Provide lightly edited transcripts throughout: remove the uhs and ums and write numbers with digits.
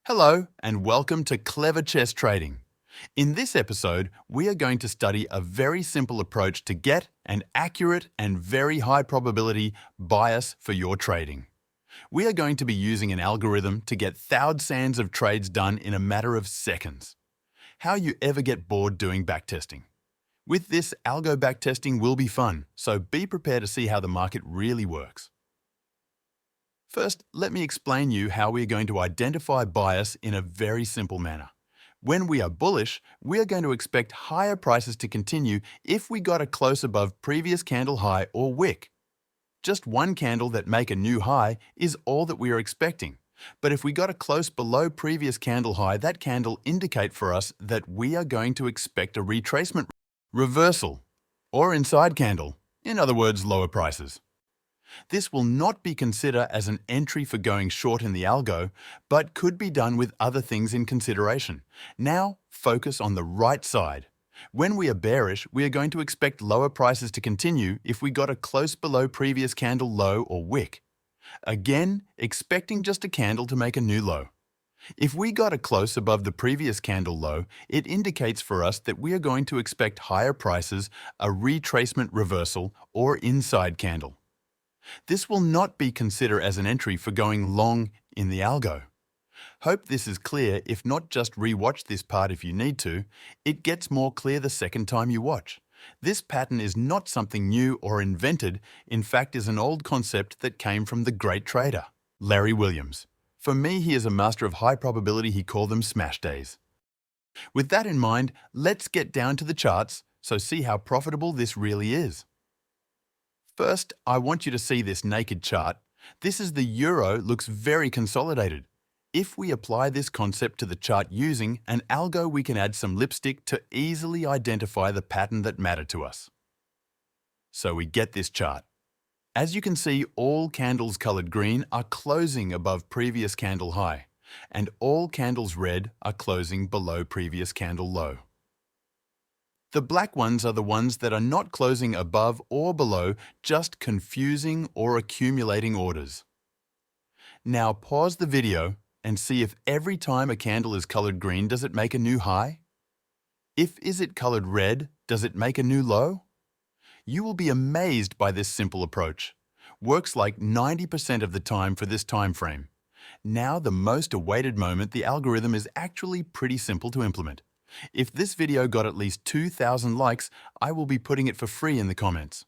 Hello and welcome to Cleverchesstrading. In this episode, we are going to study a very simple approach to get an accurate and very high probability bias for your trading. We are going to be using an algorithm to get thousands of trades done in a matter of seconds. How you ever get bored doing backtesting? With this, algo backtesting will be fun, so be prepared to see how the market really works. First, let me explain you how we are going to identify bias in a very simple manner. When we are bullish, we are going to expect higher prices to continue if we got a close above previous candle high or wick. Just one candle that make a new high is all that we are expecting. But if we got a close below previous candle high, that candle indicate for us that we are going to expect a retracement reversal or inside candle, in other words, lower prices. This will not be considered as an entry for going short in the algo, but could be done with other things in consideration. Now, focus on the right side. When we are bearish, we are going to expect lower prices to continue if we got a close below previous candle low or wick. Again, expecting just a candle to make a new low. If we got a close above the previous candle low, it indicates for us that we are going to expect higher prices, a retracement reversal, or inside candle. This will not be considered as an entry for going long in the algo. Hope this is clear. If not, just re-watch this part if you need to. It gets more clear the second time you watch. This pattern is not something new or invented, in fact is an old concept that came from the great trader, Larry Williams. For me, he is a master of high probability. He called them smash days. With that in mind, let's get down to the charts, so see how profitable this really is. First, I want you to see this naked chart. This is the euro, looks very consolidated. If we apply this concept to the chart using an algo, we can add some lipstick to easily identify the pattern that mattered to us. So we get this chart. As you can see, all candles colored green are closing above previous candle high, and all candles red are closing below previous candle low. The black ones are the ones that are not closing above or below, just confusing or accumulating orders. Now pause the video and see if every time a candle is colored green, does it make a new high? If is it colored red, does it make a new low? You will be amazed by this simple approach. Works like 90% of the time for this time frame. Now the most awaited moment, the algorithm is actually pretty simple to implement. If this video got at least 2,000 likes, I will be putting it for free in the comments.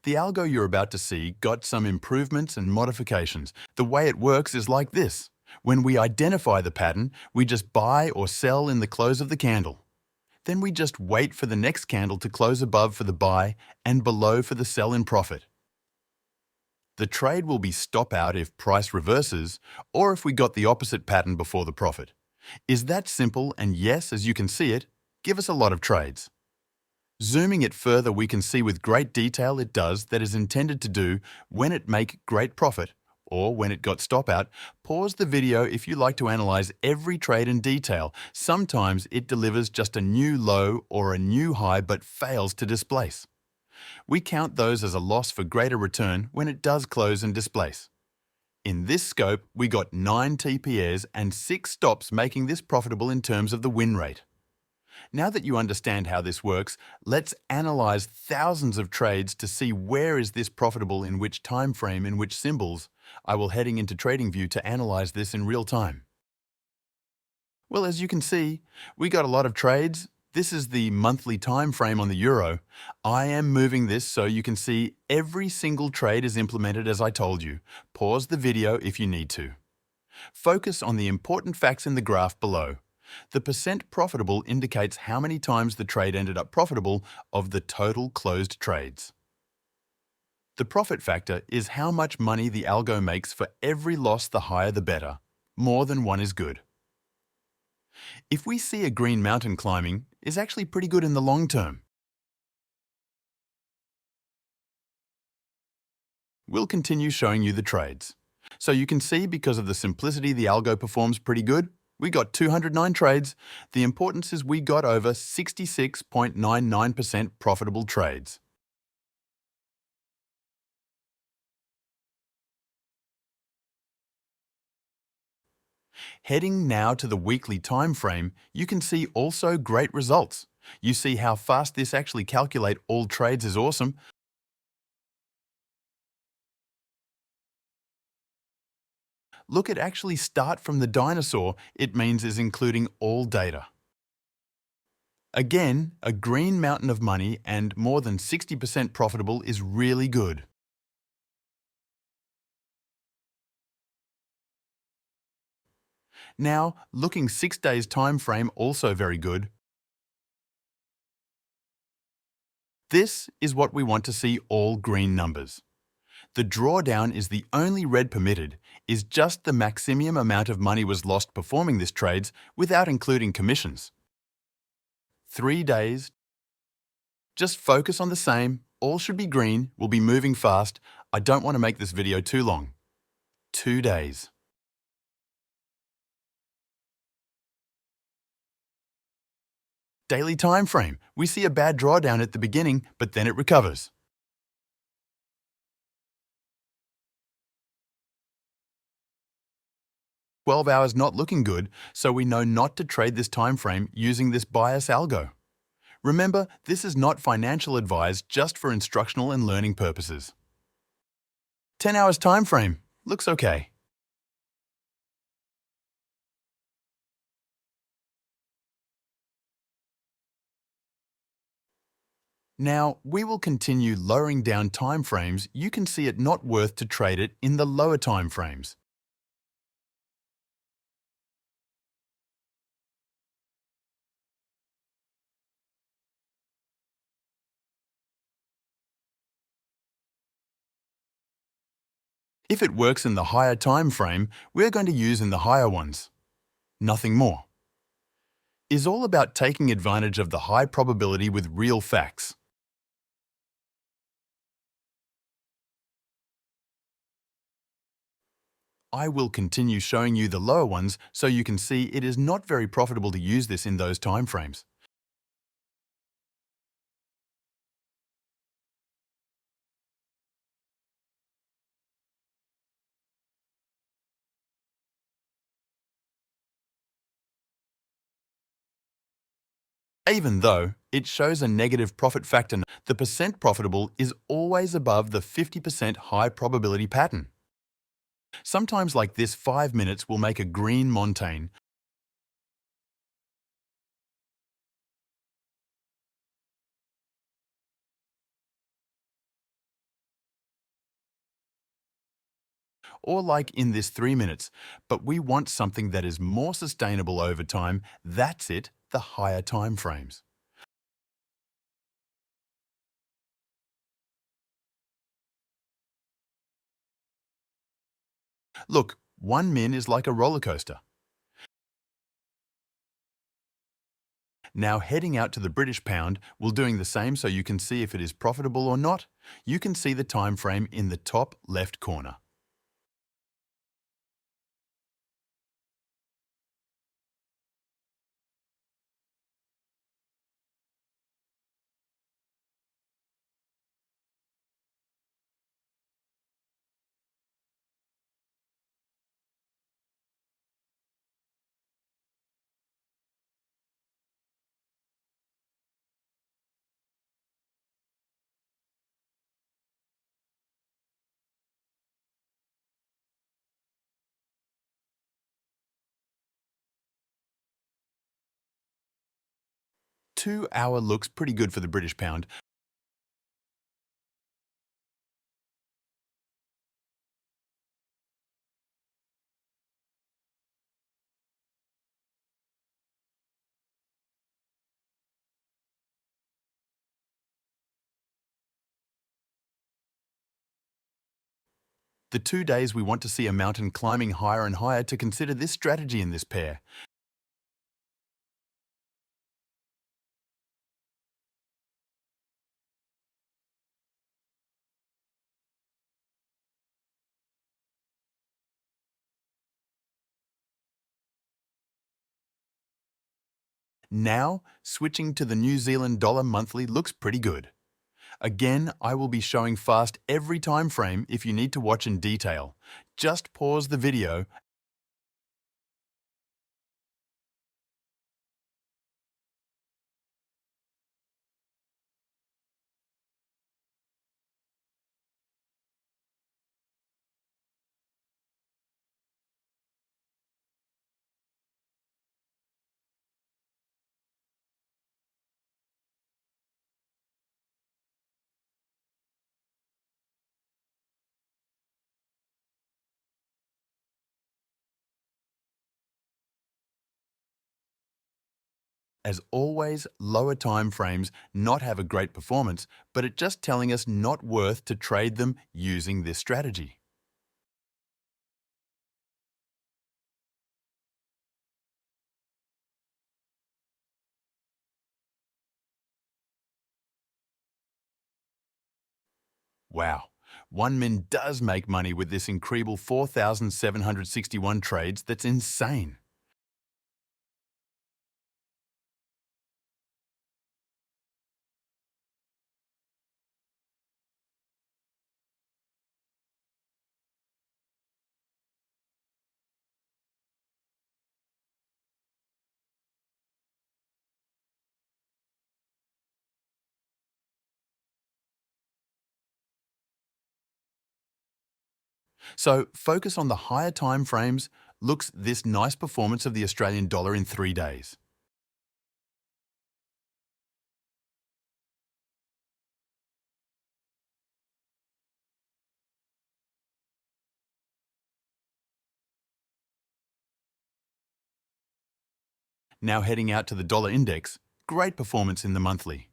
The algo you're about to see got some improvements and modifications. The way it works is like this. When we identify the pattern, we just buy or sell in the close of the candle. Then we just wait for the next candle to close above for the buy and below for the sell in profit. The trade will be stop out if price reverses or if we got the opposite pattern before the profit. Is that simple? And yes, as you can see it, give us a lot of trades. Zooming it further, we can see with great detail it does that is intended to do when it make great profit or when it got stop out. Pause the video if you like to analyze every trade in detail. Sometimes it delivers just a new low or a new high but fails to displace. We count those as a loss for greater return when it does close and displace. In this scope, we got 9 TPS and 6 stops, making this profitable in terms of the win rate. Now that you understand how this works, let's analyze thousands of trades to see where is this profitable in which time frame, in which symbols. I will heading into TradingView to analyze this in real time. Well, as you can see, we got a lot of trades. This is the monthly time frame on the euro. I am moving this so you can see every single trade is implemented as I told you. Pause the video if you need to. Focus on the important facts in the graph below. The percent profitable indicates how many times the trade ended up profitable of the total closed trades. The profit factor is how much money the algo makes for every loss. The higher the better. More than one is good. If we see a green mountain climbing, is actually pretty good in the long term. We'll continue showing you the trades. So you can see because of the simplicity the algo performs pretty good. We got 209 trades. The importance is we got over 66.99% profitable trades. Heading now to the weekly time frame, you can see also great results. You see how fast this actually calculate all trades is awesome. Look, it actually start from the dinosaur, it means is including all data. Again, a green mountain of money and more than 60% profitable is really good. Now, looking 6 days time frame also very good. This is what we want to see, all green numbers. The drawdown is the only red permitted, is just the maximum amount of money was lost performing this trades without including commissions. 3 days, just focus on the same, all should be green, we'll be moving fast. I don't want to make this video too long. 2 days. Daily time frame, we see a bad drawdown at the beginning, but then it recovers. "12 hours not looking good, so we know not to trade this time frame using this bias algo. Remember, this is not financial advice, just for instructional and learning purposes. 10 hours time frame, looks okay. Now, we will continue lowering down time frames. You can see it not worth to trade it in the lower time frames. If it works in the higher time frame, we're going to use in the higher ones. Nothing more. Is all about taking advantage of the high probability with real facts. I will continue showing you the lower ones so you can see it is not very profitable to use this in those time frames. Even though it shows a negative profit factor, the percent profitable is always above the 50% high probability pattern. Sometimes like this, 5 minutes will make a green montane. Or like in this 3 minutes, but we want something that is more sustainable over time. That's it, the higher time frames. Look, 1 min is like a roller coaster. Now heading out to the British pound, we're doing the same so you can see if it is profitable or not. You can see the time frame in the top left corner. Two-hour looks pretty good for the British pound. The 2 days we want to see a mountain climbing higher and higher to consider this strategy in this pair. Now, switching to the New Zealand dollar monthly looks pretty good. Again, I will be showing fast every time frame if you need to watch in detail. Just pause the video As always, lower time frames not have a great performance, but it's just telling us not worth to trade them using this strategy. Wow, OneMin does make money with this incredible 4,761 trades. That's insane. So focus on the higher time frames. Looks this nice performance of the Australian dollar in 3 days. Now heading out to the dollar index, great performance in the monthly.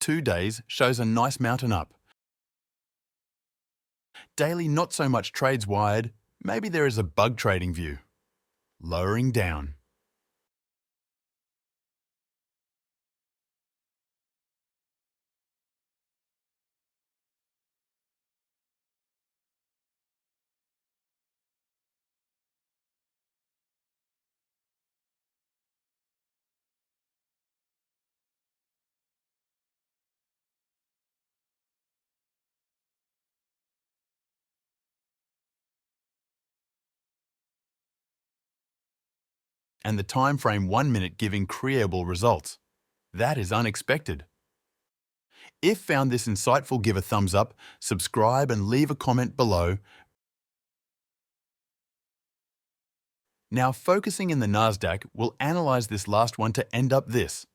Two days shows a nice mountain up. Daily not so much trades wired, maybe there is a bug trading view. Lowering down. And the time frame 1 minute giving creable results. That is unexpected. If found this insightful, give a thumbs up, subscribe and leave a comment below. Now focusing in the NASDAQ, we'll analyze this last one to end up this.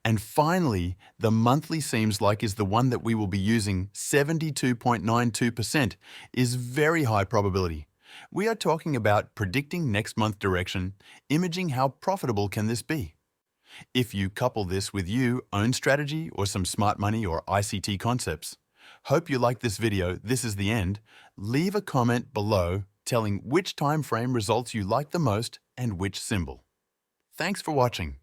And finally, the monthly seems like is the one that we will be using. 72.92% is very high probability. We are talking about predicting next month direction, imaging how profitable can this be. If you couple this with you own strategy or some smart money or ICT concepts. Hope you liked this video. This is the end. Leave a comment below telling which time frame results you like the most and which symbol. Thanks for watching.